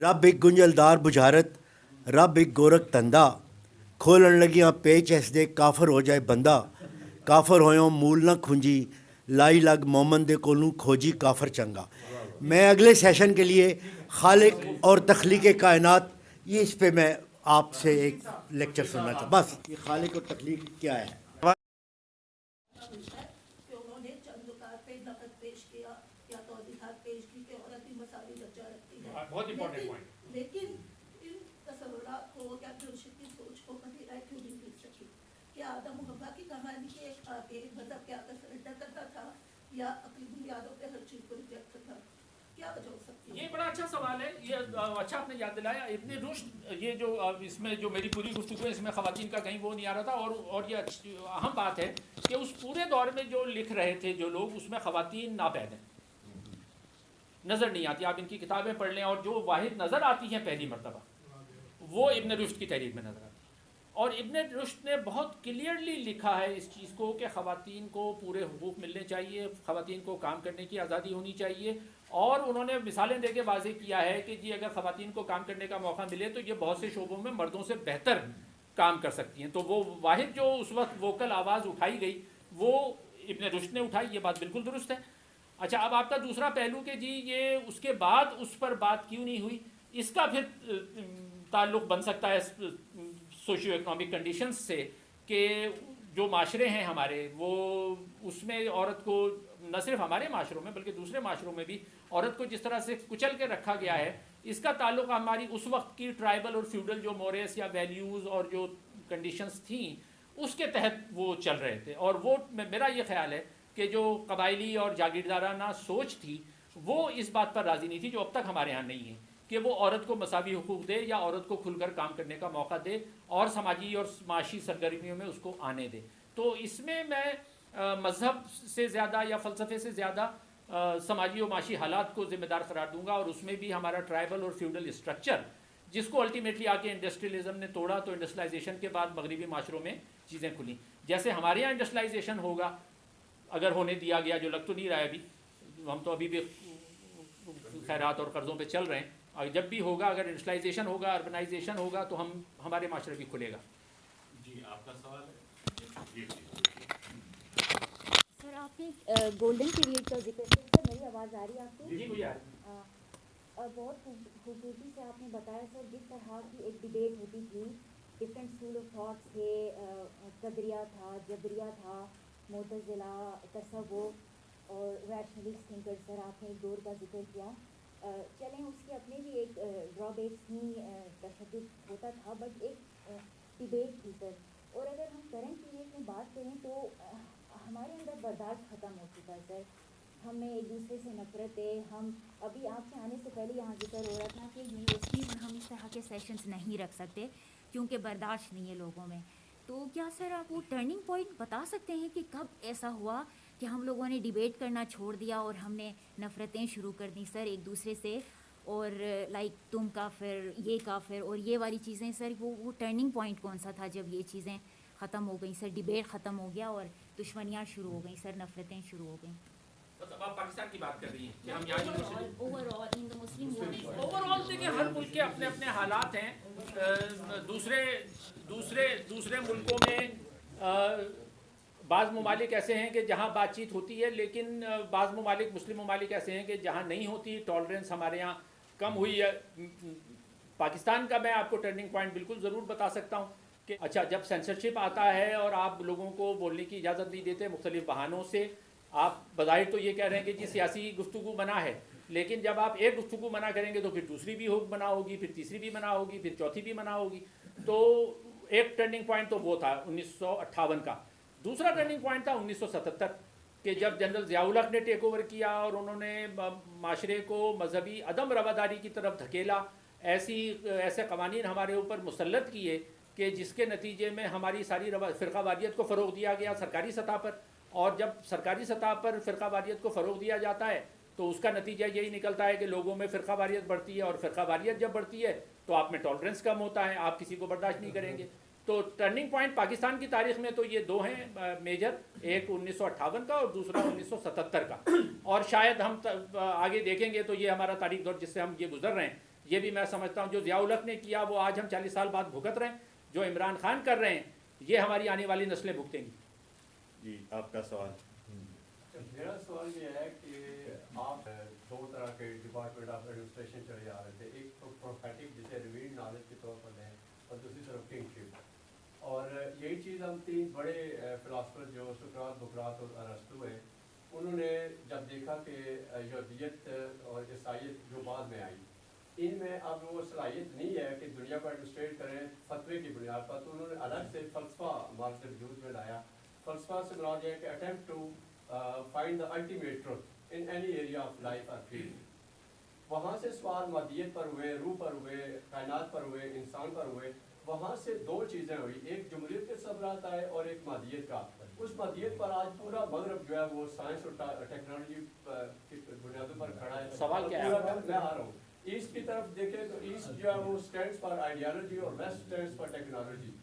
رب ایک گنجلدار بجھارت رب ایک گورک تندہ کھولن لگیاں پیچ ایس دے کافر ہو جائے بندہ کافر ہویوں مول نہ کھنجی لائی لگ مومن دے کولوں کھوجی کافر چنگا. میں اگلے سیشن کے لیے خالق اور تخلیق کائنات یہ اس پہ میں آپ سے ایک لیکچر سننا چاہتا بس یہ خالق اور تخلیق کیا ہے. بہت امپورٹنٹ پوائنٹ. لیکن ان تصورات کو یا درشت کی سوچ کو کبھی رائے کیوں نہیں مل سکی؟ کیا آدم و حوا کی کہانی کے ایک مذہب کے آگے سرنڈر کرتا تھا یا اپنی بنیادوں پہ ہر چیز کو ریجیکٹ کرتا؟ کیا وجہ ہو سکتی ہے؟ یہ بڑا اچھا سوال ہے. یہ اچھا آپ نے یاد دلایا. ابن رشد یہ جو اس میں جو میری پوری گفتگو ہے اس میں خواتین کا کہیں وہ نہیں آ رہا تھا. اور یہ اہم بات ہے کہ اس پورے دور میں جو لکھ رہے تھے جو لوگ اس میں خواتین ناپید ہیں, نظر نہیں آتی. آپ ان کی کتابیں پڑھ لیں اور جو واحد نظر آتی ہیں پہلی مرتبہ وہ ابن رشد کی تحریر میں نظر آتی ہے. اور ابن رشد نے بہت کلیئرلی لکھا ہے اس چیز کو کہ خواتین کو پورے حقوق ملنے چاہیے, خواتین کو کام کرنے کی آزادی ہونی چاہیے. اور انہوں نے مثالیں دے کے واضح کیا ہے کہ جی اگر خواتین کو کام کرنے کا موقع ملے تو یہ بہت سے شعبوں میں مردوں سے بہتر کام کر سکتی ہیں. تو وہ واحد جو اس وقت ووکل آواز اٹھائی گئی وہ ابن رشد نے اٹھائی. یہ بات بالکل درست ہے. اچھا, اب آپ کا دوسرا پہلو کہ جی یہ اس کے بعد اس پر بات کیوں نہیں ہوئی, اس کا پھر تعلق بن سکتا ہے سوشیو اکنامک کنڈیشنز سے کہ جو معاشرے ہیں ہمارے وہ اس میں عورت کو نہ صرف ہمارے معاشروں میں بلکہ دوسرے معاشروں میں بھی عورت کو جس طرح سے کچل کے رکھا گیا ہے اس کا تعلق ہماری اس وقت کی ٹرائبل اور فیوڈل جو موریس یا ویلیوز اور جو کنڈیشنز تھیں اس کے تحت وہ چل رہے تھے. اور وہ میرا یہ خیال ہے کہ جو قبائلی اور جاگیردارانہ سوچ تھی وہ اس بات پر راضی نہیں تھی جو اب تک ہمارے ہاں نہیں ہے کہ وہ عورت کو مساوی حقوق دے یا عورت کو کھل کر کام کرنے کا موقع دے اور سماجی اور معاشی سرگرمیوں میں اس کو آنے دے. تو اس میں مذہب سے زیادہ یا فلسفے سے زیادہ سماجی و معاشی حالات کو ذمہ دار قرار دوں گا. اور اس میں بھی ہمارا ٹرائبل اور فیوڈل اسٹرکچر جس کو الٹیمیٹلی آ کے انڈسٹریلزم نے توڑا تو انڈسٹریلائزیشن کے بعد مغربی معاشروں میں چیزیں کھلیں. جیسے ہمارے یہاں انڈسٹریلائزیشن ہوگا اگر ہونے دیا گیا, جو لگ تو نہیں رہا ہے ابھی, ہم تو ابھی بھی خیرات اور قرضوں پہ چل رہے ہیں, اور جب بھی ہوگا اگر انڈسٹریلائزیشن ہوگا اربنائزیشن ہوگا تو ہمارے معاشرے بھی کھلے گا. جی آپ کا سوال ہے. سر آپ نے گولڈن پیریڈ کا ذکر کیا. سر میری آواز آ رہی ہے آپ کو؟ جی مجھے اور بہت خوبصورتی سے آپ نے بتایا سر جس طرح کی ایک ڈبیٹ ہوتی تھی, ڈفرینٹ اسکول آف تھاٹس تھے, قدریہ تھا, جبریہ تھا, معتزلہ, تصوف اور ریشنلسٹ تھنکر. سر آپ نے ایک دور کا ذکر کیا. چلیں اس کے اپنے بھی ایک ڈرا بیکس تھیں, تشدد ہوتا تھا, بٹ ایک ڈبیٹ تھی سر. اور اگر ہم کرنٹ پیریڈ میں بات کریں تو ہمارے اندر برداشت ختم ہو چکا ہے سر. ہمیں ایک دوسرے سے نفرت ہے. ہم ابھی آپ کے آنے سے پہلے یہاں ذکر ہو رہا تھا کہ یونیورسٹیز میں ہم اس طرح کے سیشنز نہیں رکھ سکتے کیونکہ برداشت نہیں ہے لوگوں میں. تو کیا سر آپ وہ ٹرننگ پوائنٹ بتا سکتے ہیں کہ کب ایسا ہوا کہ ہم لوگوں نے ڈیبیٹ کرنا چھوڑ دیا اور ہم نے نفرتیں شروع کر دیں سر ایک دوسرے سے, اور لائک تم کافر, یہ کافر اور یہ والی چیزیں. سر وہ ٹرننگ پوائنٹ کون سا تھا جب یہ چیزیں ختم ہو گئیں سر, ڈیبیٹ ختم ہو گیا اور دشمنیاں شروع ہو گئیں سر, نفرتیں شروع ہو گئیں؟ اب آپ پاکستان کی بات کر رہی ہیں کہ ہم یہاں اوور آل ان دا مسلم ورلڈ. اوور آل دیکھیں ہر ملک کے اپنے اپنے حالات ہیں. دوسرے ملکوں میں بعض ممالک ایسے ہیں کہ جہاں بات چیت ہوتی ہے, لیکن بعض ممالک مسلم ممالک ایسے ہیں کہ جہاں نہیں ہوتی. ٹالرنس ہمارے یہاں کم ہوئی ہے. پاکستان کا میں آپ کو ٹرننگ پوائنٹ بالکل ضرور بتا سکتا ہوں کہ اچھا جب سینسرشپ آتا ہے اور آپ لوگوں کو بولنے کی اجازت نہیں دیتے مختلف بہانوں سے. آپ بظاہر تو یہ کہہ رہے ہیں کہ جی سیاسی گفتگو منع ہے, لیکن جب آپ ایک گفتگو منع کریں گے تو پھر دوسری بھی منع ہوگی, پھر تیسری بھی منع ہوگی, پھر چوتھی بھی منع ہوگی. تو ایک ٹرننگ پوائنٹ تو وہ تھا 1958 کا. دوسرا ٹرننگ پوائنٹ تھا 1977 کہ جب جنرل ضیاء الحق نے ٹیک اوور کیا اور انہوں نے معاشرے کو مذہبی عدم رواداری کی طرف دھکیلا. ایسے قوانین ہمارے اوپر مسلط کیے کہ جس کے نتیجے میں ہماری ساری فرقہ واریت کو فروغ دیا گیا سرکاری سطح پر. اور جب سرکاری سطح پر فرقہ واریت کو فروغ دیا جاتا ہے تو اس کا نتیجہ یہی نکلتا ہے کہ لوگوں میں فرقہ واریت بڑھتی ہے, اور فرقہ واریت جب بڑھتی ہے تو آپ میں ٹالرنس کم ہوتا ہے, آپ کسی کو برداشت نہیں کریں گے. تو ٹرننگ پوائنٹ پاکستان کی تاریخ میں تو یہ دو ہیں میجر, ایک 1958 کا اور دوسرا 1977 کا. اور شاید ہم آگے دیکھیں گے تو یہ ہمارا تاریخ دور جس سے ہم یہ گزر رہے ہیں ये भी मैं समझता हूँ जो ज़ियाउल हक ने किया वो आज हम 40 साल बाद भुगत रहे हैं, जो इमरान खान कर रहे हैं ये हमारी आने वाली नस्लें भुगतेंगी। जी आपका सवाल। मेरा सवाल ये है कि आप दो तरह के डिपार्टमेंट ऑफ एडमिनिस्ट्रेशन चले जा रहे थे, एक तो प्रोफेटिक जिसे रिवील्ड नॉलेज के तौर पर लें और दूसरी तरफ किंगशिप। और यही चीज़ हम तीन बड़े फिलासफर जो सुकरात, बुकरात और अरस्तू हैं, उन्होंने जब देखा कि यहूदियत और ईसाईयत जो बाद में आई, इनमें अब वो सलाहियत नहीं है कि दुनिया को एडमिनिस्ट्रेट करें फतवे की बुनियाद पर, तो उन्होंने अलग से फ़लसफ़ा मार्क्स वजूद में लाया। फ़लसफ़ा से मुराद है कि attempt to find the ultimate truth in any area of life और फील्ड। वहाँ से सवाल मादियत पर हुए, रूह पर हुए, कायनात पर हुए, इंसान पर हुए। वहाँ से दो चीज़ें हुई, एक जमहूरियत के सबरात आए और एक मादियत का। उस मादियत पर आज पूरा मगरब जो है वो साइंस और टेक्नोलॉजी की बुनियादों पर खड़ा है। सवाल क्या है? मैं आ रहा हूँ, ईस्ट की तरफ देखें तो ईस्ट जो है वो स्टैंड्स फॉर आइडियोलॉजी और वेस्ट स्टैंड्स फॉर टेक्नोलॉजी।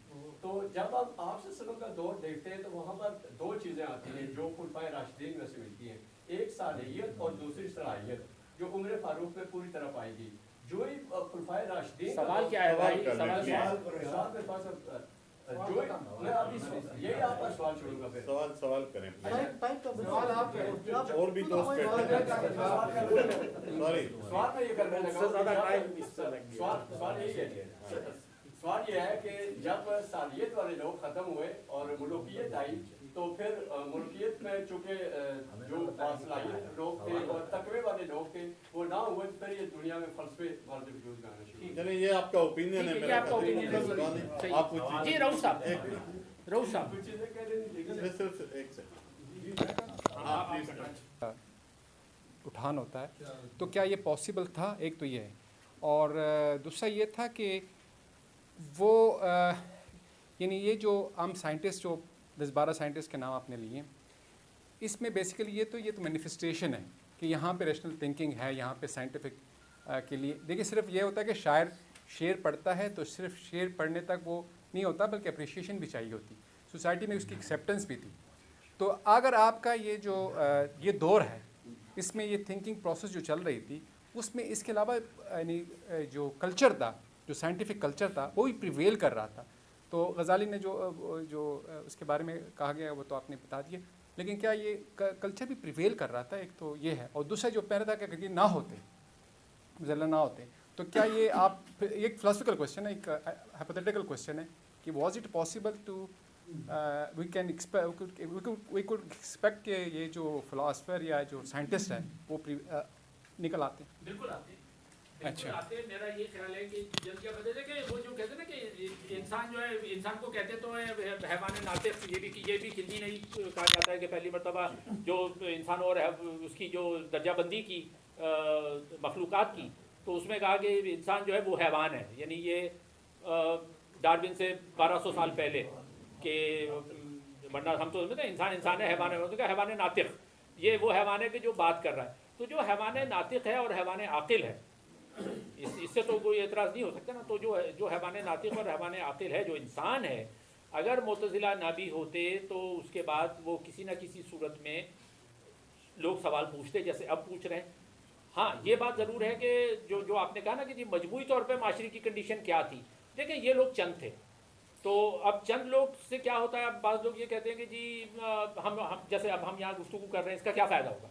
तो जब हम आपसे सलों का दौर देखते हैं तो वहाँ पर दो चीज़ें आती हैं जो खुलफाए राशिदीन में से मिलती हैं, एक सालियत और दूसरी सलाहियत, जो उम्र फारूक में पूरी तरह पाएगी। जो ही खुलफाए राशिदीन, सवाल क्या है भाई? सवाल क्या है? सवाल मेरे पास जो मैं अभी यही आपका सवाल छोड़ूंगा फिर। सवाल करें सवाल आप करें। और भी दोस्त बैठे सॉरी सवाल मैं ये करने लगा, सवाल यही है, सवाल ये है कि जब सालियत वाले लोग ख़त्म हुए और मुल्कियत आई, तो फिर मुल्कियत में चूँकि जो बासलाहियत लोग थे और तकवे वाले लोग थे वो ना हुए, तो फिर ये दुनिया में फलसफे वाले वजूद में आना शुरू। चलिए ये आपका ओपिनियन है, मेरा आपका ओपिनियन है। आप पूछिए। जी रऊफ साहब कुछ चीज़ें कह रहे हैं, सिर्फ एक सेकंड आप प्लीज। उठान होता है तो क्या ये पॉसिबल था? एक तो ये है, और दूसरा ये था कि वो यानी ये जो आम साइंटिस्ट जो 10-12 साइंटिस्ट के नाम आपने लिए, इसमें बेसिकली ये तो मैनिफेस्टेशन है कि यहाँ पे रैशनल थिंकिंग है, यहाँ पे साइंटिफिक के लिए। देखिए सिर्फ ये होता है कि शायर शेर पढ़ता है तो सिर्फ शेर पढ़ने तक वो नहीं होता, बल्कि अप्रिशिएशन भी चाहिए होती। सोसाइटी में उसकी एक्सेप्टेंस भी थी। तो अगर आपका ये जो ये दौर है, इसमें ये थिंकिंग प्रोसेस जो चल रही थी, उसमें इसके अलावा यानी जो कल्चर था, जो साइंटिफिक कल्चर था, वो भी प्रिवेल कर रहा था। तो गज़ाली ने जो उसके बारे में कहा गया वो तो आपने बता दिया, लेकिन क्या ये कल्चर भी प्रिवेल कर रहा था? एक तो ये है, और दूसरा जो पहले था कि अगर ये ना होते, ज़ल्ला ना होते, तो क्या ये आप एक फिलोसफिकल क्वेश्चन है, एक हाइपोथेटिकल क्वेश्चन है कि was it possible to we could expect कि ये जो फिलोसफर या जो साइंटिस्ट है वो निकल आते? बिल्कुल आते हैं। अच्छा। आते हैं। मेरा ये ख्याल है कि जल्द क्या बदले कि वो जो कहते हैं ना कि इंसान जो है, इंसान को कहते तो है हैवान नातिक, ये भी हिंदी नहीं कहा जाता है कि पहली मरतबा जो इंसान और उसकी जो दर्जाबंदी की मखलूक़ात की, तो उसमें कहा कि इंसान जो है वो हैवान है। यानी ये डार्विन से 1200 साल पहले के, वरना हम तो समझते हैं इंसान है, हैवान है, तो हैवान नातिक, ये वो हैवान है कि जो बात कर रहा है। तो जो हैवान नातिक है और हैवान आकिल है, इससे तो कोई एतराज़ नहीं हो सकता ना। तो जो हैवान नातिक और हैवान आकिल है, जो इंसान है, अगर मुतज़िला ना भी होते तो उसके बाद वो किसी न किसी सूरत में लोग सवाल पूछते, जैसे अब पूछ रहे हैं। हाँ, ये बात ज़रूर है कि जो आपने कहा ना कि जी मजमूई तौर पे माशरे की कंडीशन क्या थी। देखिए ये लोग चंद थे, तो अब चंद लोग से क्या होता है, अब बाज़ लोग ये कहते हैं कि जी हम जैसे अब हम यहाँ गुफ्तगू कर रहे हैं, इसका क्या फ़ायदा होगा?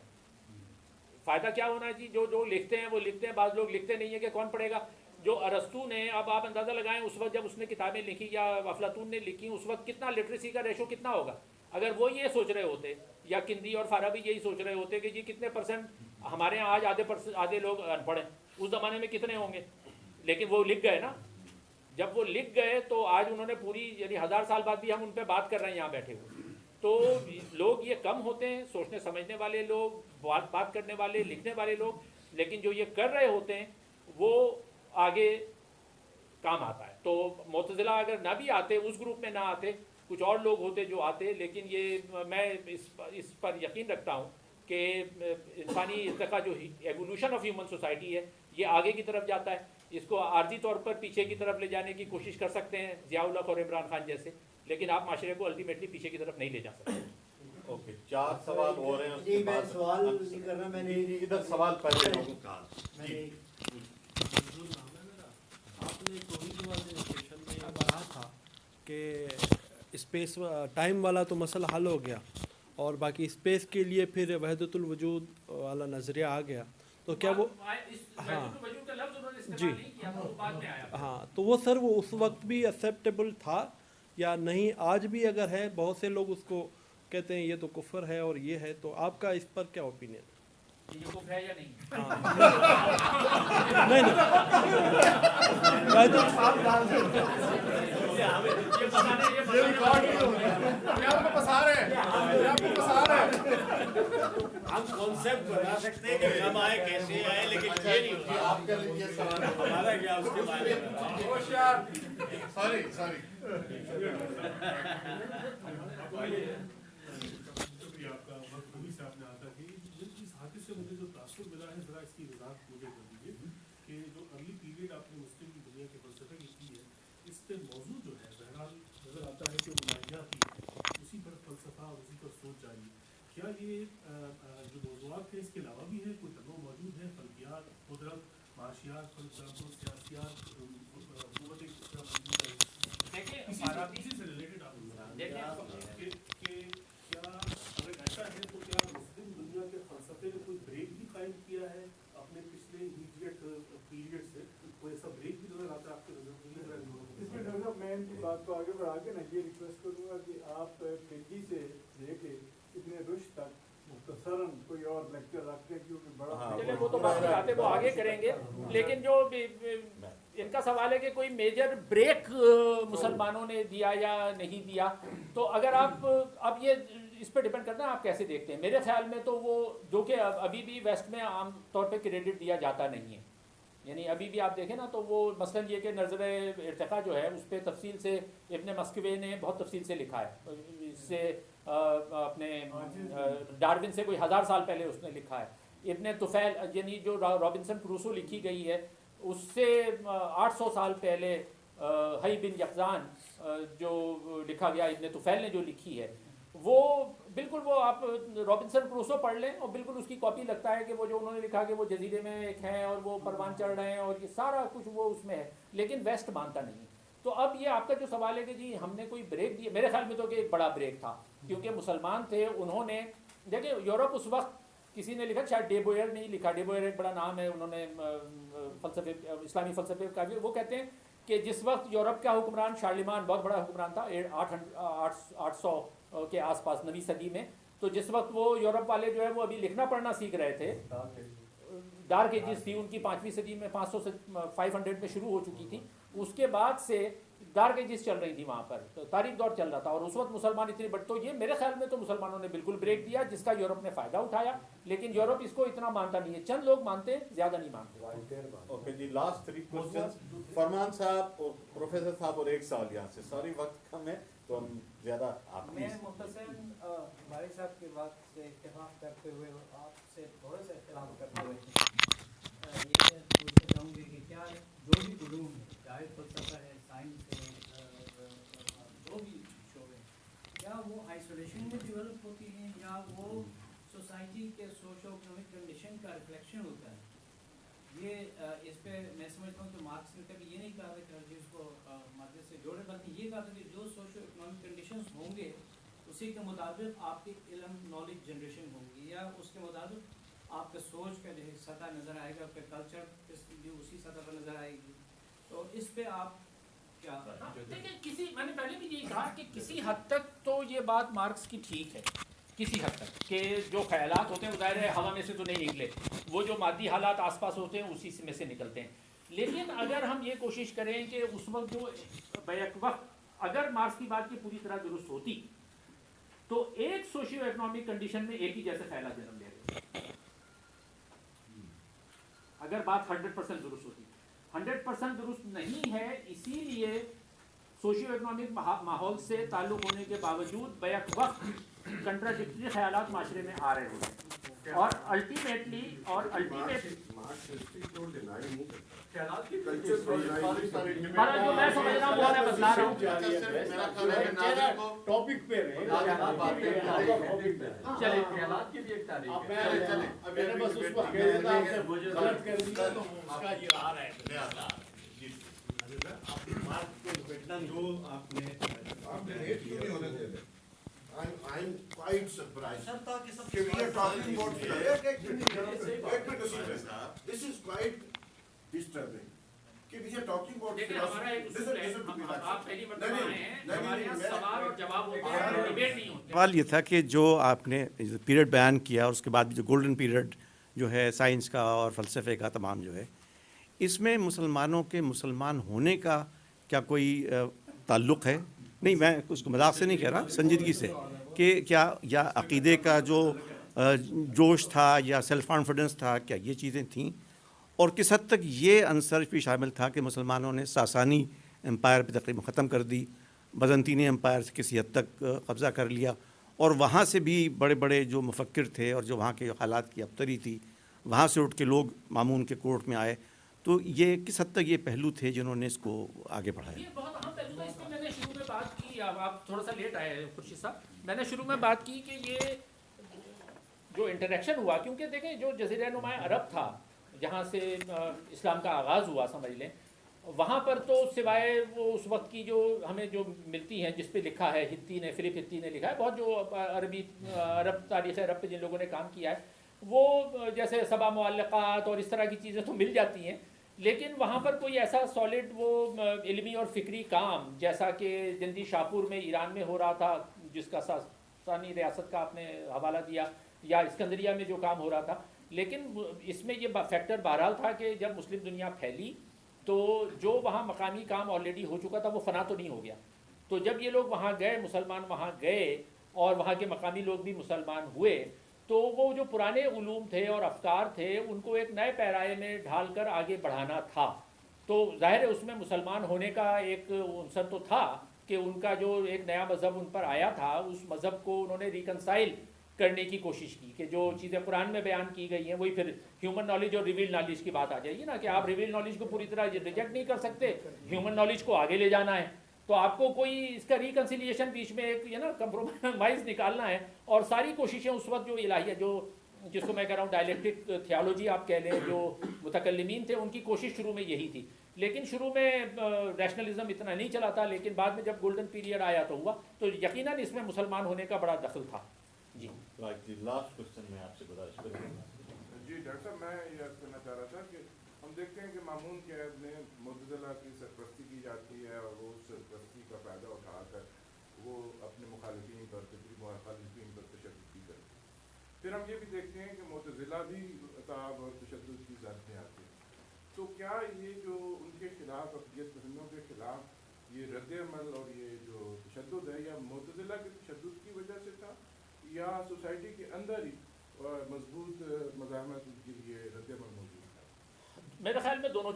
फ़ायदा क्या होना है जी? जो लिखते हैं वो लिखते हैं, बाज़ लोग लिखते नहीं है कि कौन पढ़ेगा। जो अरस्तू ने, अब आप अंदाज़ा लगाएं उस वक्त जब उसने किताबें लिखी या अफलातून ने लिखी, उस वक्त कितना लिटरेसी का रेशो कितना होगा? अगर वो ये सोच रहे होते, या किंदी और फाराबी यही सोच रहे होते कि जी कितने परसेंट हमारे यहाँ आज आधे लोग अनपढ़ हैं, उस ज़माने में कितने होंगे? लेकिन वो लिख गए ना। जब वो लिख गए तो आज उन्होंने पूरी, यानी 1000 साल बाद भी हम उन पर बात कर रहे हैं यहाँ बैठे हुए। तो लोग ये कम होते हैं, सोचने समझने वाले लोग, बात करने वाले, लिखने वाले लोग, लेकिन जो ये कर रहे होते हैं वो आगे काम आता है। तो मुतज़िला अगर ना भी आते, उस ग्रुप में ना आते, कुछ और लोग होते जो आते, लेकिन ये मैं इस पर यकीन रखता हूँ कि इंसानी इर्तिका जो एवोल्यूशन ऑफ ह्यूमन सोसाइटी है, ये आगे की तरफ जाता है। इसको आर्जी तौर पर पीछे की तरफ ले जाने की कोशिश कर सकते हैं ज़ियाउल हक और इमरान खान जैसे, लेकिन आप माशरे को अल्टीमेटली पीछे की तरफ नहीं ले जा सकते। ओके, 4 सवाल हो रहे हैं। जी मैं सवाल नहीं कर रहा, मैंने इधर सवाल पहले लोगों का। मैंने स्पेस टाइम वाला तो मसला हल हो गया और बाकी स्पेस के लिए फिर वहदतुल वजूद वाला नज़रिया आ गया, तो क्या वो हाँ जी हाँ, तो वो सर वो उस वक्त भी एक्सेप्टेबल था या नहीं? आज भी अगर है, बहुत से लोग उसको कहते हैं ये तो कुफर है और ये है, तो आपका इस पर क्या ओपिनियन? ये कुफ्र है या नहीं? नहीं नहीं मैं तो हम कॉन्सेप्ट बना सकते हैं कि कब आए कैसे आए, लेकिन ये नहीं होगा। आपका ये सवाल हमारा क्या उसके बारे में? सॉरी शुक्रिया आपका। मखदूमी से आपने आता कि इस हादसे से मुझे जो तासुर मिला है, ज़रा इसकी वजाहत मुझे कर दीजिए कि जो अर्ली पीरियड आपने मुस्लिम की दुनिया के फलसफे की की है, इस पे मौजू जो है बहरहाल नज़र आता है कि उमाइया की उसी पर फलसफा और उसी पर सोच जारी है। क्या ये जो मौजूद थे इसके अलावा भी है, कोई तनों मौजूद है? फल्कियात, कुदरत, माशियात, सियासियात, हुकूमत किस तरह मौजूद है? देखिए इसी से रिलेटेड आप क्या अगर ऐसा है तो क्या मुस्लिम दुनिया के फलसफे ने कोई ब्रेक भी कायम किया है अपने पिछले इमीडिएट पीरियड से? कोई ऐसा ब्रेक भी नजर आता है आपके नजर में? इसमें डॉक्टर साहब मैं इनकी बात को आगे बढ़ा के ना ये रिक्वेस्ट करूँगा कि आप केजी से लेके इतने रुश्त तक मुख्तसरन कोई और लेक्चर रखते हैं, क्योंकि बड़ा चलिए वो तो बात आते वो आगे करेंगे, लेकिन जो इनका सवाल है कि कोई मेजर ब्रेक मुसलमानों ने दिया या नहीं दिया, तो अगर आप अब ये इस पर डिपेंड करता है आप कैसे देखते हैं। मेरे ख्याल में तो वो जो कि अभी भी वेस्ट में आम तौर पे क्रेडिट दिया जाता नहीं है, यानी अभी भी आप देखें ना तो वो मसलन ये कि नज़र इर्तिक़ा जो है उस पर तफसील से इब्न मस्कवे ने बहुत तफसील से लिखा है, इससे अपने डार्विन से कोई 1000 साल पहले उसने लिखा है। इब्न तुफ़ैल यानी जो रॉबिन्सन क्रूसो लिखी गई है उससे 800 साल पहले हई बिन यकजान जो लिखा गया, इब्न तुफ़ैल ने जो लिखी है वो बिल्कुल वो आप रॉबिन्सन क्रूसो पढ़ लें और बिल्कुल उसकी कॉपी लगता है कि वो जो उन्होंने लिखा कि वो जजीरे में एक हैं और वो परवान चढ़ रहे हैं और ये सारा कुछ वो उसमें है, लेकिन वेस्ट मानता नहीं। तो अब ये आपका जो सवाल है कि जी हमने कोई ब्रेक दिया, मेरे ख्याल में तो कि एक बड़ा ब्रेक था, क्योंकि मुसलमान थे, उन्होंने देखिए यूरोप उस वक्त किसी ने लिखा, शायद डेबोयर नहीं लिखा, डेबोयर एक बड़ा नाम है, उन्होंने फलसफे इस्लामी फलसफे का भी वो कहते हैं कि जिस वक्त यूरोप का हुक्मरान शार्लिमान बहुत बड़ा हुक्मरान था 800 के आसपास 9वीं सदी में, तो जिस वक्त वो यूरोप वाले जो है वो अभी लिखना पढ़ना सीख रहे थे, डार्क एजेस थी उनकी 5वीं सदी में 500 से 500 में शुरू हो चुकी थी, उसके बाद से डार्क एजेस चल रही थी वहाँ पर, तो तारीख दौर चल रहा था और उस वक्त मुसलमान इतने बड़े, तो ये मेरे ख्याल में तो मुसलमानों ने बिल्कुल ब्रेक दिया जिसका यूरोप ने फ़ायदा उठाया, लेकिन यूरोप इसको इतना मानता नहीं है, चंद लोग मानते हैं, ज़्यादा नहीं मानते। ओके जी, लास्ट 3 क्वेश्चंस फरमान साहब और प्रोफेसर साहब और एक सवाल यहाँ से, सॉरी वक्त कम है तो हम ज़्यादा आप मैं मुख्तसरन हमारे साहब की बात से इत्तेफाक करते हुए और आपसे थोड़ा सा इख्तिलाफ करते हुए ये पूछना चाहूँगी कि क्या जो भी उलूम है, चाहे फलसफा है, साइंस है, जो भी शोबे, क्या वो आइसोलेशन में डेवलप होती हैं या वो सोसाइटी के सोशो इकोनॉमिक कंडीशन का रिफ्लेक्शन होता है? ये इस पे मैं समझता हूँ कि मार्क्स ने कभी ये नहीं कहा था कि उसको मार्केट से जोड़े, बल्कि ये कहा था कि जो सोशो इकोनॉमिक कंडीशंस होंगे उसी के मुताबिक आपकी इल्म नॉलेज जनरेशन होगी या उसके मुताबिक आपके सोच का जो है सतह नज़र आएगा, आपके कल्चर भी उसी सतह पर नज़र आएगी। तो इस पे आप क्या? देखिए किसी, मैंने पहले भी यही कहा कि किसी हद तक तो ये बात मार्क्स की ठीक है, किसी हद तक कि जो ख्यालात होते हैं ज़ाहिर है हवा में से तो नहीं निकले, वो जो मादी हालात आसपास होते हैं उसी में से निकलते हैं। लेकिन अगर हम ये कोशिश करें कि उस वक्त जो बैक वक्त अगर मार्क्स की बात की पूरी तरह दुरुस्त होती तो एक सोशियो इकोनॉमिक कंडीशन में एक ही जैसे ख्यालात जन्म ले रहे, अगर बात 100% दुरुस्त होती। 100% दुरुस्त नहीं है, इसीलिए सोशियो इकोनॉमिक माहौल से ताल्लुक़ होने के बावजूद बैक वक्त कंट्राडिक्टरी ख्यालात माशरे में आ रहे होते हैं और अल्टीमेटली जो मैं समझ रहा हूँ वो मैं बतला रहा हूँ टॉपिक पे चलिए मैंने बस उसको गलत कर दिया तो उसका ये आ रहा है जो आपने आप डिबेट क्यों नहीं होने दे रहे? I'm quite surprised. कि we are talking about एक minute this is quite disturbing. कि we are talking about देखिए हमारा एक उसूल है, आप पहली मर्तबा आए हैं, हमारे यहाँ सवाल और जवाब होते हैं, डिबेट नहीं होती। सवाल ये था कि जो आपने पीरियड बयान किया और उसके बाद जो गोल्डन पीरियड जो है साइंस का और फ़लसफ़े का तमाम जो है, इसमें मुसलमानों के मुसलमान होने का क्या कोई ताल्लुक़ है? नहीं, मैं उसको मजाक से नहीं कह रहा, संजीदगी से, कि क्या या अक़ीदे का जो जोश था या सेल्फ़ कॉन्फिडेंस था, क्या ये चीज़ें थीं? और किस हद तक ये अंसर भी शामिल था कि मुसलमानों ने सासानी एम्पायर पर तकरीबन ख़त्म कर दी, बज़ंतीनी एम्पायर से किसी हद तक कब्ज़ा कर लिया, और वहाँ से भी बड़े बड़े जो मुफक्किर थे और जो वहाँ के हालात की अबतरी थी, वहाँ से उठ के लोग मामून के कोर्ट में आए। तो ये किस हद तक ये पहलू थे जिन्होंने इसको आगे बढ़ाया? ये बहुत अहम पहलू है, इस पर मैंने शुरू में बात की, आप थोड़ा सा लेट आए खुर्शीद साहब, मैंने शुरू में बात की कि ये जो इंटरेक्शन हुआ, क्योंकि देखें जो जज़ीरा नुमा अरब था जहाँ से इस्लाम का आगाज़ हुआ समझ लें, वहाँ पर तो सिवाय वो उस वक्त की जो हमें जो मिलती हैं जिस पे लिखा है, हित्ती ने, फिलिप हित्ती ने लिखा है, बहुत जो अरब तारीख़ अरब पे जिन लोगों ने काम किया है, वो जैसे सबा मुअल्लक़ात और इस तरह की चीज़ें तो मिल जाती हैं, लेकिन वहाँ पर कोई ऐसा सॉलिड वो इल्मी और फ़िक्री काम जैसा कि जिंदी शाहपुर में ईरान में हो रहा था, जिसका सासानी रियासत का आपने हवाला दिया, या इस्कंदरिया में जो काम हो रहा था, लेकिन इसमें ये फैक्टर बहरहाल था कि जब मुस्लिम दुनिया फैली तो जो वहाँ मकामी काम ऑलरेडी हो चुका था वो फना तो नहीं हो गया। तो जब ये लोग वहाँ गए, मुसलमान वहाँ गए और वहाँ के मकामी लोग भी मुसलमान हुए, तो वो जो पुराने उलूम थे और अफकार थे उनको एक नए पैराए में ढालकर आगे बढ़ाना था। तो ज़ाहिर है उसमें मुसलमान होने का एक उनसर तो था कि उनका जो एक नया मज़हब उन पर आया था, उस मज़हब को उन्होंने रिकनसाइल करने की कोशिश की कि जो चीज़ें कुरान में बयान की गई हैं वही, फिर ह्यूमन नॉलेज और रिवील नॉलेज की बात आ जाएगी ना कि आप रिवील नॉलेज को पूरी तरह रिजेक्ट नहीं कर सकते, ह्यूमन नॉलेज को आगे ले जाना है, तो आपको कोई इसका रिकन्सिलिएशन बीच में एक ना कंप्रोमाइज़ निकालना है। और सारी कोशिशें उस वक्त जो इलाहिया जो जिसको मैं कह रहा हूँ डायलेक्टिक थियोलॉजी आप कह लें, जो मुतकल्लिमीन थे उनकी कोशिश शुरू में यही थी, लेकिन शुरू में रैशनलिज्म इतना नहीं चला था, लेकिन बाद में जब गोल्डन पीरियड आया तो हुआ, तो यकीनन इसमें मुसलमान होने का बड़ा दखल था। जी लास्ट क्वेश्चन मैं आपसे गुजारिश करूँगा। जी डॉक्टर साहब, मैं ये अर्ज करना चाह रहा था कि हम देखते हैं कि मामून के ऐद में मुतज़िला की सरपरस्ती की जाती है और वो सरपरस्ती का फ़ायदा उठाकर वो अपने मुखालिफिन पर तशद्दुद की करते हैं। फिर हम ये भी देखते हैं कि मुतज़िला भी ताब और तशद्दुद की ज़द में आते हैं। तो क्या ये जो उनके खिलाफ अक़लियत पसंदों के खिलाफ ये रद्द-ए-अमल और ये जो तशद्दुद है, या मुतज़िला के तशद्दुद की वजह से था, या सोसाइटी के अंदर ही मजबूत मज़ाहमत के लिए रद्द-ए-अमल मौजूद है? मेरे ख्याल में दोनों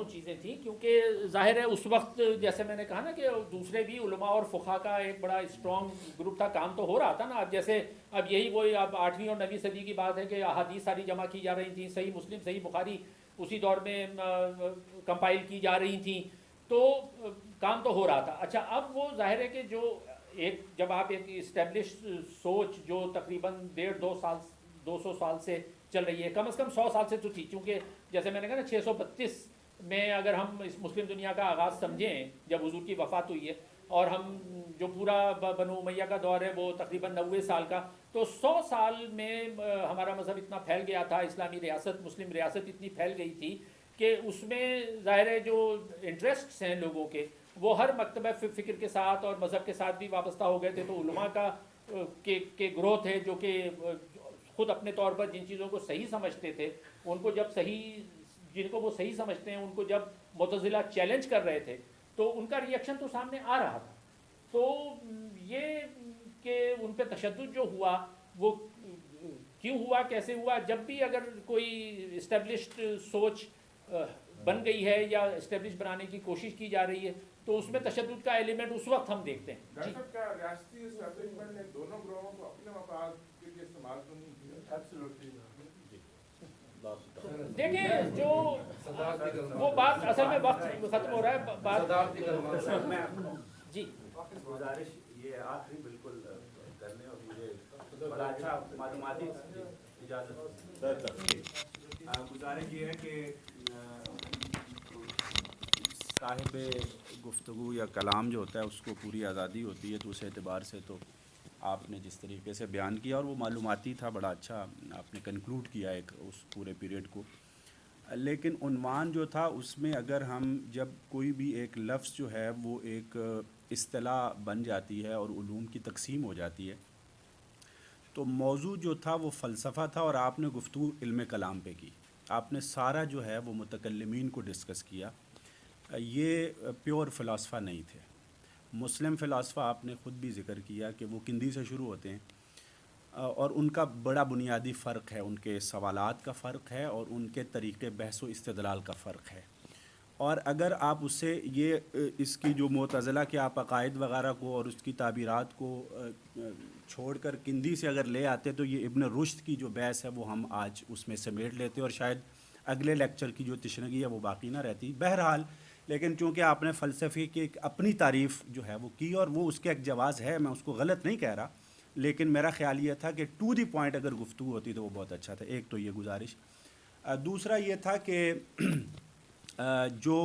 चीज़ें थी, क्योंकि ज़ाहिर है उस वक्त जैसे मैंने कहा ना कि दूसरे भी उलमा और फ़ुक़हा का एक बड़ा स्ट्रॉन्ग ग्रुप था, काम तो हो रहा था ना। अब जैसे अब यही वही अब 8वीं और 9वीं सदी की बात है कि अहादीस सारी जमा की जा रही थी, सही मुस्लिम सही बुखारी उसी दौर में कंपाइल की जा रही थी, तो काम तो हो रहा था। अच्छा, अब वो ज़ाहिर है कि जो एक जब आप एक इस्टेब्लिश सोच जो तकरीबन 150-200 साल से चल रही है, कम से कम 100 साल से तो थी, क्योंकि जैसे मैंने कहा ना 632 में अगर हम इस मुस्लिम दुनिया का आगाज़ समझें जब हुजूर की वफ़ात हुई है, और हम जो पूरा बनु उमैया का दौर है वो तकरीबन 90 साल का, तो 100 साल में हमारा मज़हब इतना फैल गया था, इस्लामी रियासत मुस्लिम रियासत इतनी फैल गई थी कि उसमें ज़ाहिर है जो इंटरेस्ट्स हैं लोगों के वो हर मकतबा फ़िक्र के साथ और मज़हब के साथ भी वाबस्ता हो गए थे। तो उलमा का के ग्रोथ है जो कि ख़ुद अपने तौर पर जिन चीज़ों को सही समझते थे, उनको जब जिनको वो सही समझते हैं उनको जब मुतज़िला चैलेंज कर रहे थे तो उनका रिएक्शन तो सामने आ रहा था। तो ये कि उन पर तशद्दुद जो हुआ वो क्यों हुआ, कैसे हुआ, जब भी अगर कोई इस्टेब्लिश्ड सोच बन गई है या इस्टेब्लिश बनाने की कोशिश की जा रही है तो उसमें तशद्दुद का एलिमेंट उस वक्त हम देखते हैं। डॉक्टर साहब, क्या रियासती एस्टेब्लिशमेंट ने दोनों ग्रोहों को अपने मफाद के लिए इस्तेमाल तो नहीं किया? एब्सोल्युटली। देखिए जो वो बात असल में वक्त खत्म हो रहा है, बात जी गुजारिश ये आखिरी बिल्कुल करने और मुझे बड़ा अच्छा मालूमाती इजाज़त गुजारिश ये है कि साहिब गुफ्तगू या कलाम जो होता है उसको पूरी आज़ादी होती है, तो उस एतबार से तो आपने जिस तरीके से बयान किया और वो मालूमाती था, बड़ा अच्छा आपने कंक्लूड किया एक उस पूरे पीरियड को। लेकिन उन्वान जो था उसमें अगर हम जब कोई भी एक लफ्ज़ जो है वो एक इस्तिलाह बन जाती है और उलूम की तकसीम हो जाती है, तो मौजू जो था वो फ़लसफ़ा था और आपने गुफ्तगू इल्म कलाम पे की। आपने सारा जो है वो मुतकल्लिमीन को डिस्कस किया। ये प्योर फ़िलासफ़ा नहीं थे। मुस्लिम फ़िलासफ़ा आपने ख़ुद भी ज़िक्र किया कि वो किंदी से शुरू होते हैं और उनका बड़ा बुनियादी फ़र्क है, उनके सवालात का फ़र्क है और उनके तरीक़े बहस व इस्तिदलाल का फ़र्क है। और अगर आप उससे ये इसकी जो मुतज़िला के आप अक़ाइद वग़ैरह को और उसकी ताबीरात को छोड़कर किंदी से अगर ले आते तो ये इब्न रुश्द की जो बहस है वो हम आज उसमें समेट लेते और शायद अगले लेक्चर की जो तशनगी है वो बाकी ना रहती। बहरहाल लेकिन चूँकि आपने फ़लसफ़े की एक अपनी तारीफ़ जो है वो की और वो उसके एक जवाज़ है, मैं उसको गलत नहीं कह रहा, लेकिन मेरा ख़्याल ये था कि टू द पॉइंट अगर गुफ्तगू होती तो वो बहुत अच्छा था। एक तो ये गुजारिश। दूसरा ये था कि जो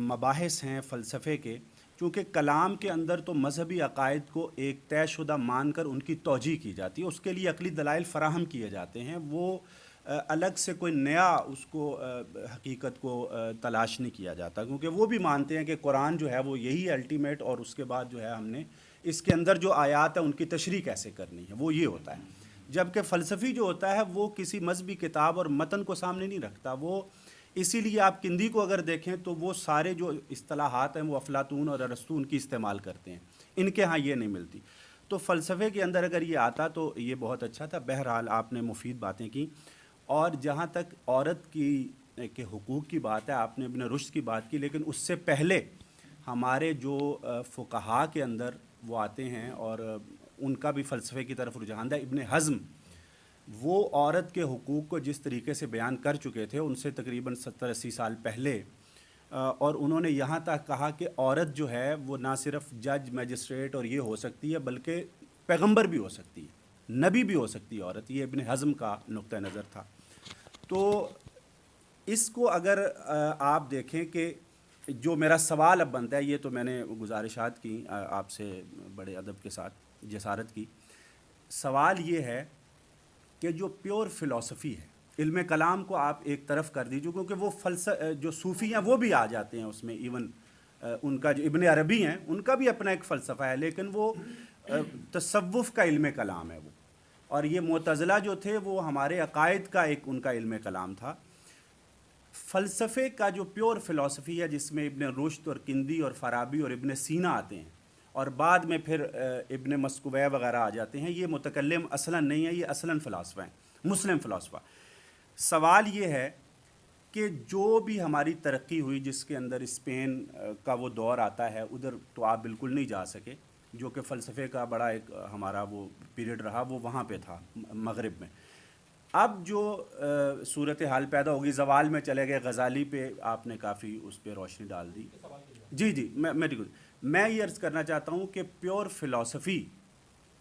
मबाहिस हैं फ़लसफ़े के, चूँकि कलाम के अंदर तो मजहबी अक़ाइद को एक तयशुदा मान कर उनकी तौजीह की जाती है, उसके लिए अक़ली दलाइल फ़राहम किए जाते हैं, वो अलग से कोई नया उसको हकीकत को तलाश नहीं किया जाता, क्योंकि वो भी मानते हैं कि कुरान जो है वो यही अल्टीमेट और उसके बाद जो है हमने इसके अंदर जो आयात है उनकी तशरीह कैसे करनी है, वो ये होता है। जबकि फ़लसफ़ी जो होता है वो किसी मजहबी किताब और मतन को सामने नहीं रखता। वो इसीलिए आप किंदी को अगर देखें तो वो सारे जो इस्तिलाहात हैं वो अफलातून और अरस्तू उनकी इस्तेमाल करते हैं, इनके यहाँ ये नहीं मिलती। तो फ़लसफ़े के अंदर अगर ये आता तो ये बहुत अच्छा था। बहरहाल आपने मुफीद बातें की। और जहाँ तक औरत की के हुकूक़ की बात है, आपने इब्न रुश्द की बात की, लेकिन उससे पहले हमारे जो फ़ुक़हा के अंदर वो आते हैं और उनका भी फ़लसफ़े की तरफ रुझान है। इब्न हज़्म वो औरत के हुकूक़ को जिस तरीके से बयान कर चुके थे उनसे तकरीबन 70-80 साल पहले, और उन्होंने यहाँ तक कहा कि औरत जो है वो ना सिर्फ जज, मजिस्ट्रेट और ये हो सकती है बल्कि पैगंबर भी हो सकती है, नबी भी हो सकती है औरत। ये इब्न हज़्म का नुक्ता नज़र था। तो इसको अगर आप देखें कि जो मेरा सवाल अब बनता है, ये तो मैंने गुजारिशात की आपसे बड़े अदब के साथ जसारत की, सवाल ये है कि जो प्योर फ़िलासफ़ी है, इल्म कलाम को आप एक तरफ कर दीजिए, क्योंकि वो जो सूफ़ी हैं वो भी आ जाते हैं उसमें। इवन उनका जो इब्न अरबी हैं उनका भी अपना एक फ़लसफ़ा है, लेकिन वो तसव्वुफ़ का इल्म कलाम है वो। और ये मुतज़िला जो थे वो हमारे अक़ाइद का एक उनका इल्म कलाम था। फ़लसफ़े का जो प्योर फ़िलासफ़ी है जिसमें इब्न रुश्द और किंदी और फ़ाराबी और इब्न सीना आते हैं और बाद में फिर इब्न मस्कुवै वग़ैरह आ जाते हैं, ये मुतकल्लिम असलन नहीं है, ये असलन फ़िलासफ़ा हैं, मुस्लिम फ़िलासफ़ा। सवाल ये है कि जो भी हमारी तरक्की हुई जिसके अंदर स्पेन का वो दौर आता है, उधर तो आप बिल्कुल नहीं जा सके, जो कि फ़लसफ़े का बड़ा एक हमारा वो पीरियड रहा, वो वहाँ पे था मग़रिब में। अब जो सूरत हाल पैदा होगी, ज़वाल में चले गए, गज़ाली पे आपने काफ़ी उस पर रोशनी डाल दी। जी मैं ये अर्ज़ करना चाहता हूँ कि प्योर फ़िलासफ़ी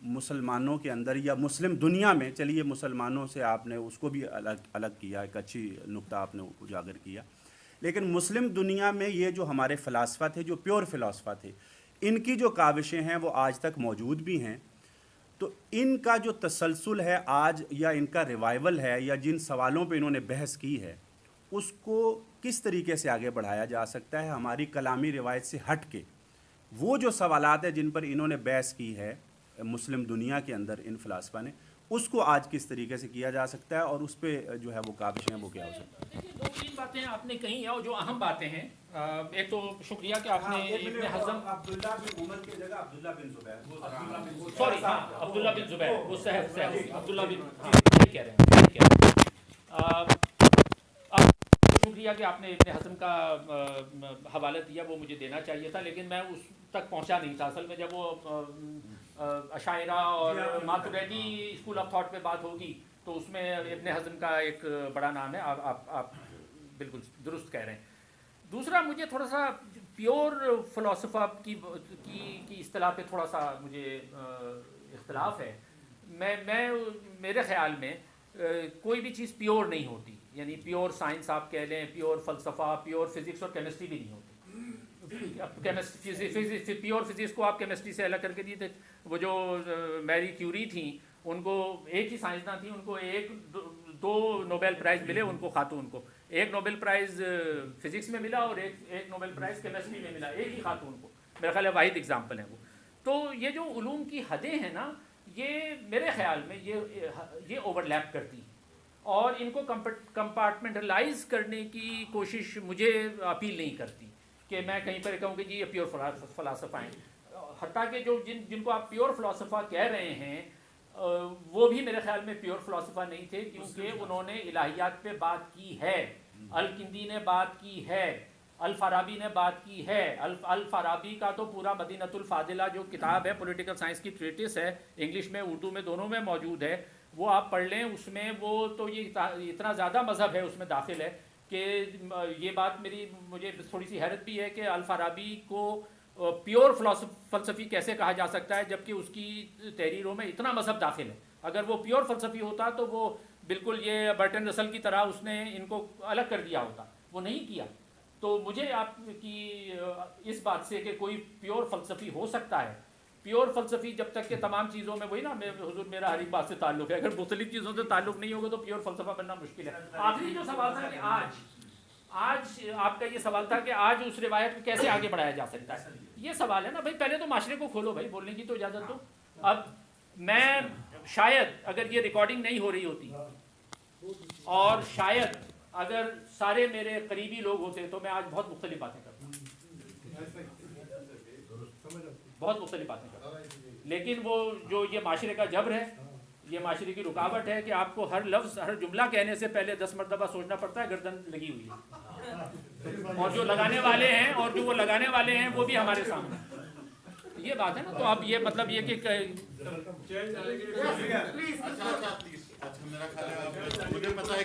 मुसलमानों के अंदर या मुस्लिम दुनिया में, चलिए मुसलमानों से आपने उसको भी अलग किया, एक अच्छी नुक्ता आपने उजागर किया, लेकिन मुस्लिम दुनिया में ये जो हमारे फ़लासफ़ा थे, जो प्योर फ़िलासफ़ा थे, इनकी जो काविशें हैं वो आज तक मौजूद भी हैं। तो इनका जो तसलसल है आज, या इनका रिवाइवल है, या जिन सवालों पे इन्होंने बहस की है, उसको किस तरीके से आगे बढ़ाया जा सकता है हमारी कलामी रिवायत से हट के। वो जो सवालात हैं जिन पर इन्होंने बहस की है मुस्लिम दुनिया के अंदर इन फ़लासफ़ा ने, उसको आज किस तरीके से किया जा सकता है और उस पर जो है वो काविशें वो क्या हो सकता है। देखिए, 2-3 बातें आपने कही हैं और जो अहम बातें हैं, एक तो शुक्रिया कि आपने इब्न हज़्म अब्दुल्ला बिन उमर की जगह अब्दुल्ला बिन ज़ुबैर, सॉरी अब्दुल्ला बिन ज़ुबैर, वो सहफ अब्दुल्ला बिन, ठीक कह रहे हैं। अब शुक्रिया कि आपने इब्न हज़्म का हवाला दिया, वो मुझे देना चाहिए था, लेकिन मैं उस तक पहुंचा नहीं था। असल में जब वो अशायरा और मातुरीदी स्कूल ऑफ थॉट पे बात होगी तो उसमें इब्न हज़्म का एक बड़ा नाम है। आप बिल्कुल दुरुस्त कह रहे हैं। दूसरा, मुझे थोड़ा सा प्योर फ़िलासफ़ा की इस्तिलाह पे थोड़ा सा मुझे इख्तिलाफ है। मेरे ख़्याल में कोई भी चीज़ प्योर नहीं होती। यानी प्योर साइंस आप कह लें, प्योर फ़लसफ़ा, प्योर फिज़िक्स और केमिस्ट्री भी नहीं होती। अब केमिस्ट्री प्योर फिज़िक्स को आप केमिस्ट्री से अलग करके दिए थे। वो जो मैरी क्यूरी थी, उनको एक ही साइंसदान थी, उनको दो नोबेल प्राइज़ मिले उनको, खातून को। एक नोबेल प्राइज़ फिज़िक्स में मिला और एक नोबेल प्राइज़ केमिस्ट्री में मिला, एक ही खातून को। मेरा ख्याल है वाहिद एग्जाम्पल है वो। तो ये जो उलूम की हदें हैं ना, ये मेरे ख्याल में ये ओवरलैप करती हैं और इनको कंपार्टमेंटलाइज करने की कोशिश मुझे अपील नहीं करती कि मैं कहीं पर कहूँ कि जी ये प्योर फ़लसफ़ा हैं। हत्ता कि जो जिनको आप प्योर फ़लसफ़ा कह रहे हैं वो भी मेरे ख्याल में प्योर फ़लसफ़ा नहीं थे, क्योंकि उन्होंने इलाहियात पे बात की है, अल-किंदी ने बात की है, अल-फ़ाराबी ने बात की है। अल-फ़ाराबी का तो पूरा मदीनतुल फ़ादिला जो किताब है, पॉलिटिकल साइंस की ट्रीटिस है, इंग्लिश में उर्दू में दोनों में मौजूद है, वो आप पढ़ लें। उसमें वो तो ये इतना ज़्यादा मज़हब है उसमें दाखिल है कि ये बात मुझे थोड़ी सी हैरत भी है कि अल-फ़ाराबी को प्योर फ़लसफ़ी कैसे कहा जा सकता है, जबकि उसकी तहरीरों में इतना मज़हब दाखिल है। अगर वो प्योर फ़लसफ़ी होता तो वो बिल्कुल ये बर्टन रसल की तरह उसने इनको अलग कर दिया होता, वो नहीं किया। तो मुझे आपकी इस बात से कि कोई प्योर फ़लसफ़ी हो सकता है, प्योर फ़लसफ़ी जब तक के तमाम चीज़ों में, वही ना हुजूर मेरा हर एक बात से ताल्लुक़ है, अगर मुख्तलिफ़ चीज़ों से ताल्लुक़ नहीं होगा तो प्योर फ़लसफ़ा बनना मुश्किल है। आखिरी जो सवाल था कि आज आपका ये सवाल था कि आज उस रिवायत को कैसे आगे बढ़ाया जा सकता है, ये सवाल है ना भाई। पहले तो माशरे को खोलो भाई, बोलने की तो इजाज़त दो। अब मैं शायद अगर ये रिकॉर्डिंग नहीं हो रही होती और शायद अगर सारे मेरे करीबी लोग होते तो मैं आज बहुत मुख्तलिफ बातें करता, बहुत मुख्तलिफ बातें करता। लेकिन वो जो ये माशरे का जबर है, ये माशरे की रुकावट है कि आपको हर लफ्ज़ हर जुमला कहने से पहले 10 मरतबा सोचना पड़ता है, गर्दन लगी हुई है, और जो लगाने वाले हैं वो भी हमारे सामने। ये बात है ना। तो अब ये मतलब ये कि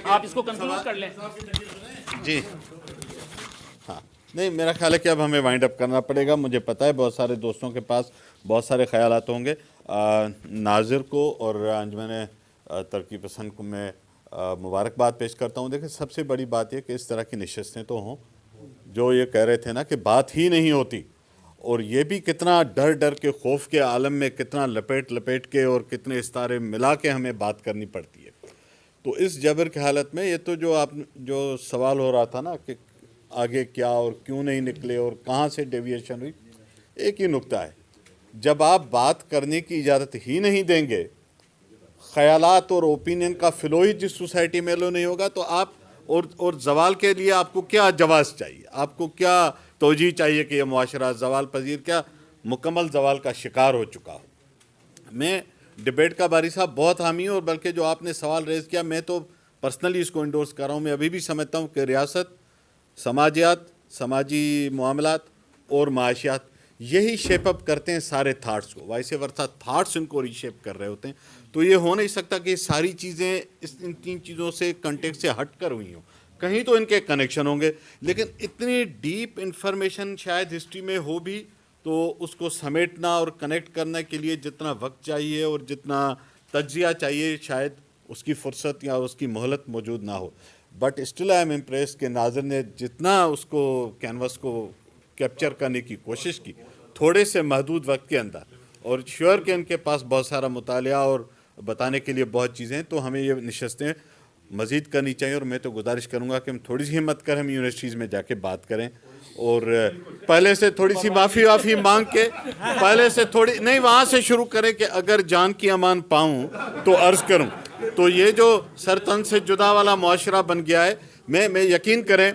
आप इसको कंक्लूड कर लें जी। हाँ, नहीं, मेरा ख्याल है कि अब हमें वाइंड अप करना पड़ेगा। मुझे पता है बहुत सारे दोस्तों के पास बहुत सारे ख्यालात होंगे। नाज़िर को और अंजुमन तरक्की पसंद को मैं मुबारकबाद पेश करता हूँ। देखिए, सबसे बड़ी बात यह कि इस तरह की नशस्तें तो हों। जो ये कह रहे थे ना कि बात ही नहीं होती, और ये भी कितना डर डर के खौफ के आलम में कितना लपेट लपेट के और कितने इस्तारे मिला के हमें बात करनी पड़ती है। तो इस जबर की हालत में ये तो जो सवाल हो रहा था ना कि आगे क्या और क्यों नहीं निकले और कहाँ से डेविएशन हुई, एक ही नुक्ता है, जब आप बात करने की इजाज़त ही नहीं देंगे, ख़यालात और ओपिनियन का फ़्लो ही जिस सोसाइटी में लो नहीं होगा, तो आप और जवाल के लिए आपको क्या जवाज़ चाहिए, आपको क्या तोजी चाहिए कि यह मुआशरा जवाल पजीर क्या मुकम्मल जवाल का शिकार हो चुका हो। मैं डिबेट का बारी साहब बहुत हामी हूँ, और बल्कि जो आपने सवाल रेज़ किया मैं तो पर्सनली इसको इंडोर्स कर रहा हूँ। मैं अभी भी समझता हूँ कि रियासत, समाजियात, समाजी मामलात और माशियात यही शेप अप करते हैं सारे थाट्स को, वाइस वर्सा थाट्स इनको रीशेप कर रहे होते हैं। तो ये हो नहीं सकता कि सारी चीज़ें इन 3 चीज़ों से कंटेक्स्ट से हट कर हुई हों, कहीं तो इनके कनेक्शन होंगे। लेकिन इतनी डीप इंफॉर्मेशन शायद हिस्ट्री में हो भी तो उसको समेटना और कनेक्ट करने के लिए जितना वक्त चाहिए और जितना तज्जिया चाहिए, शायद उसकी फुर्सत या उसकी मोहलत मौजूद ना हो। But still I am impress कि नाज़िर ने जितना उसको कैनवस को कैप्चर करने की कोशिश की थोड़े से महदूद वक्त के अंदर, और श्योर कि इनके पास बहुत सारा मुतालिया और बताने के लिए बहुत चीज़ें हैं, तो हमें ये नशस्तें मज़ीद करनी चाहिए। और मैं तो गुजारिश करूँगा कि हम थोड़ी सी हिम्मत करें, हम यूनिवर्सिटीज़ में जाके बात करें, और पहले से थोड़ी सी माफ़ी मांग के पहले से थोड़ी नहीं वहाँ से शुरू करें कि अगर जान की अमान पाऊँ तो अर्ज़ करूँ। तो ये जो सर तन से जुदा वाला मुआशरा बन गया है, मैं यकीन करें,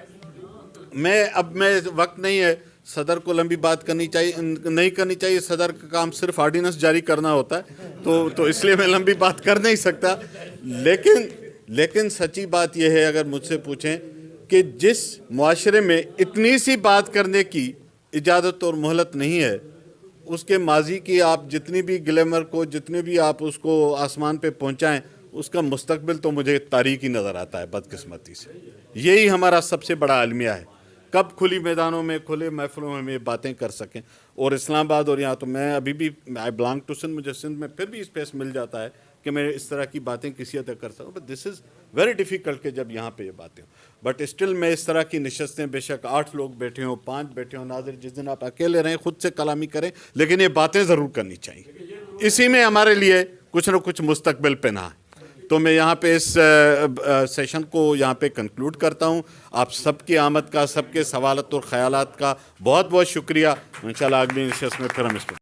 मैं वक्त नहीं है, सदर को लंबी बात नहीं करनी चाहिए। सदर का काम सिर्फ ऑर्डिनेंस जारी करना होता है, तो इसलिए मैं लंबी बात कर नहीं सकता। लेकिन सच्ची बात यह है, अगर मुझसे पूछें कि जिस मुआशरे में इतनी सी बात करने की इजाज़त और मोहलत नहीं है, उसके माजी की आप जितनी भी ग्लैमर को, जितने भी आप उसको आसमान पे पहुंचाएं, उसका मुस्तकबिल तो मुझे तारीकी नज़र आता है बदकिस्मती से। यही हमारा सबसे बड़ा अलमिया है, कब खुली मैदानों में, खुले महफिलों में हम ये बातें कर सकें। और इस्लामाबाद और यहाँ तो मैं अभी भी आई बिलोंग टू सिंध, मुझे सिंध में फिर भी स्पेस मिल जाता है کہ میں اس طرح کی باتیں کسی حد تک کر سکوں, but this is very difficult کہ جب یہاں پہ یہ باتیں ہوں. بٹ اسٹل میں اس طرح کی نشستیں بے شک 8 لوگ بیٹھے ہوں, 5 بیٹھے ہوں, ناظر جس دن آپ اکیلے رہیں خود سے کلامی کریں, لیکن یہ باتیں ضرور کرنی چاہیے. اسی میں ہمارے لیے کچھ نہ کچھ مستقبل پنہا ہے. تو میں یہاں پہ اس سیشن کو یہاں پہ کنکلوڈ کرتا ہوں. آپ سب کی آمد کا, سب کے سوالات اور خیالات کا بہت بہت شکریہ. انشاءاللہ اگلی نشست میں پھر ہم اس کو